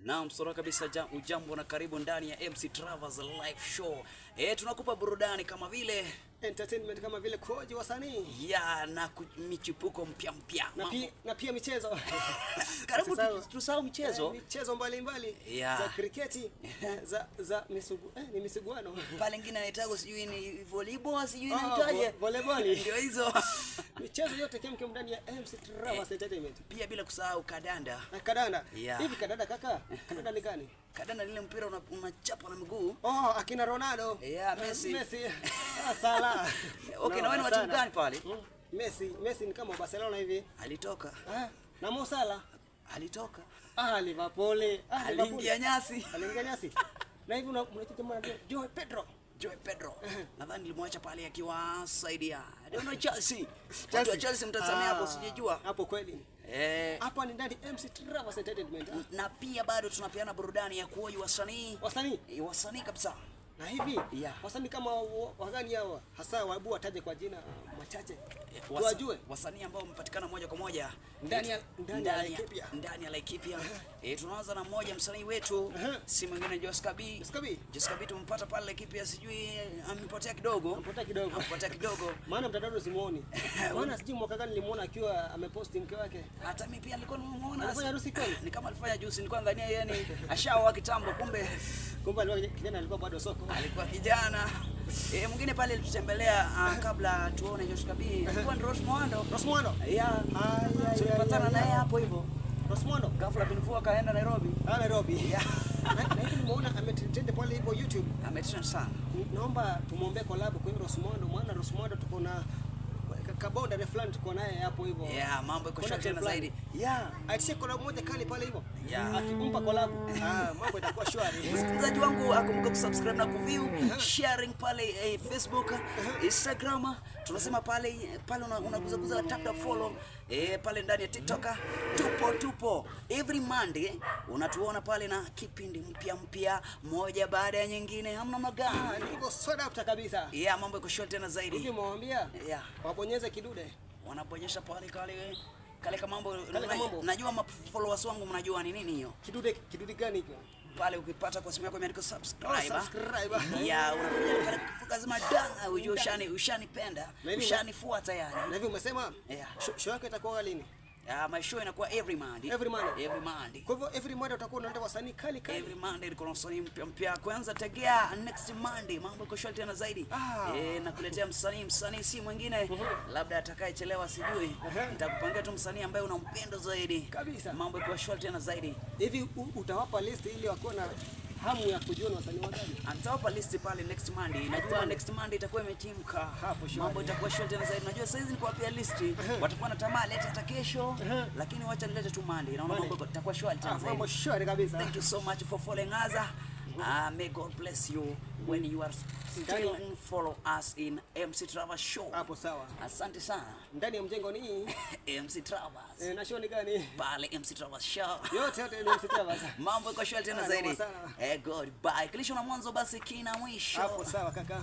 Naam, msora kabisa, ujambo na karibu ndani ya MC Travers Live Show. Tunakupa burudani kama vile entertainment, kama vile koji wasanii ya na michipuko mpya na pia michezo. Karibu tusahau michezo, michezo mbalimbali za kriketi, za misuguano. Pale ingine inaitwa sijui ni volleyball, sijui inaitwaje volleyball, ndio hizo michezo yote kemkem ndani ya MC Travers Entertainment. Pia bila kusahau kadanda. Kadanda. Hivi kadanda kaka, kadanda ni gani? Kadanda lile mpira unachapa na miguu. Akina Ronaldo. Messi. Sala. Okay, na wewe watu gani pale? Messi ni kama Barcelona hivi. Alitoka. Na Mo Salah alitoka. Liverpool. Aliingia nyasi. Na hivi unachotema Joe Pedro. Nadhani nilimwacha pale akiwa saidia. Ndio Chelsea. Chelsea mtasamia hapo, sijajua. Hapo kweli. Hapa ni ndani MC Travers Entertainment. Na pia bado tunapeana burudani ya kuoji wasanii kabisa. Na hivi wasanii kama wagani hawa hasa wabu wataje kwa jina machache tuwajue wasanii ambao wamepatikana moja kwa moja ndani ya Laikipia. Tunaanza na mmoja msanii wetu, si mwingine Jessica B tumpata pale Laikipia, sijui amepotea kidogo. Maana mtandao simuoni. Maana sijui mwaka gani nilimuona akiwa ameposti mke wake. Hata mimi pia nilikuwa nimemuona. Alifanya harusi kweli? Ni kama alifanya juzi, nilikuwa ngania yani ashaoa kitambo, kumbe kijana alikuwa bado soko. Alikuwa kijana. Mwingine pale alitutembelea kabla tuone Jessica B. Alikuwa ni Rosmuando. Tulipatana naye hapo hivyo. Rosmuando ghafla binfua kaenda Nairobi. Na hivi nimeona ametrend pale hivyo YouTube. Ametrend sana. Naomba tumuombe collab kwa Rosmuando, maana Rosmuando tuko na kabonda na fulani tuko naye hapo hivyo. Mambo iko shwari tena zaidi. Atishe collab moja kali pale hivyo. Akimpa collab, mambo itakuwa shwari. Msikilizaji wangu, akumbuka kusubscribe na kuview, sharing pale Facebook, Instagram. Tunasema pale unaguza tap follow pale ndani ya TikTok. Tupo every Monday unatuona pale na kipindi mpya moja baada ya nyingine. Hamna magani. Niko soda after kabisa. Mambo iko short tena zaidi. Hivi mwambia wabonyeze kidude. Wanabonyesha pale kale kama mambo. Najua followers wangu mnajua ni nini hiyo. Kidude gani hiyo? Pale ukipata kwa simu yako imeandikwa subscribe. Unafanya kale kifuka zima danga, ujue ushanipenda, ushanifuata yani. Na hivi umesema show yako itakuwa lini? My show inakuwa every Monday. Kwa hivyo every Monday utakuwa unaenda wasanii kali. Every Monday niko na wasanii mpya. Kwanza tegea next Monday, mambo iko shwari tena zaidi. Nakuletea msanii si mwingine, labda atakayechelewa sijui. Nitakupangia tu msanii ambaye unampenda zaidi kabisa. Mambo iko shwari tena zaidi. Hivi utawapa list ili wako na hamu ya kujua wasanii wangapi? Nitawapa list pale next Monday. Najua next Monday itakuwa imechimka. Hapo shwari. Mambo itakuwa shwari tena zaidi. Najua sasa hizi nikuwapia list. Watakuwa na tamaa leta hata kesho, lakini wacha nilete tu Monday. Naona mambo itakuwa shwari tena zaidi. Mambo shwari kabisa. Thank you so much for following us. May God bless you when you are still follow us in MC Travers Show. Hapo sawa. Asante sana. Ndani ya mjengo ni MC Travers. Na show ni gani? Pale MC Travers Show. Yote ni MC Travers. Mambo iko shwari tena zaidi. Goodbye. Kilicho na mwanzo basi kina mwisho. Hapo sawa kaka.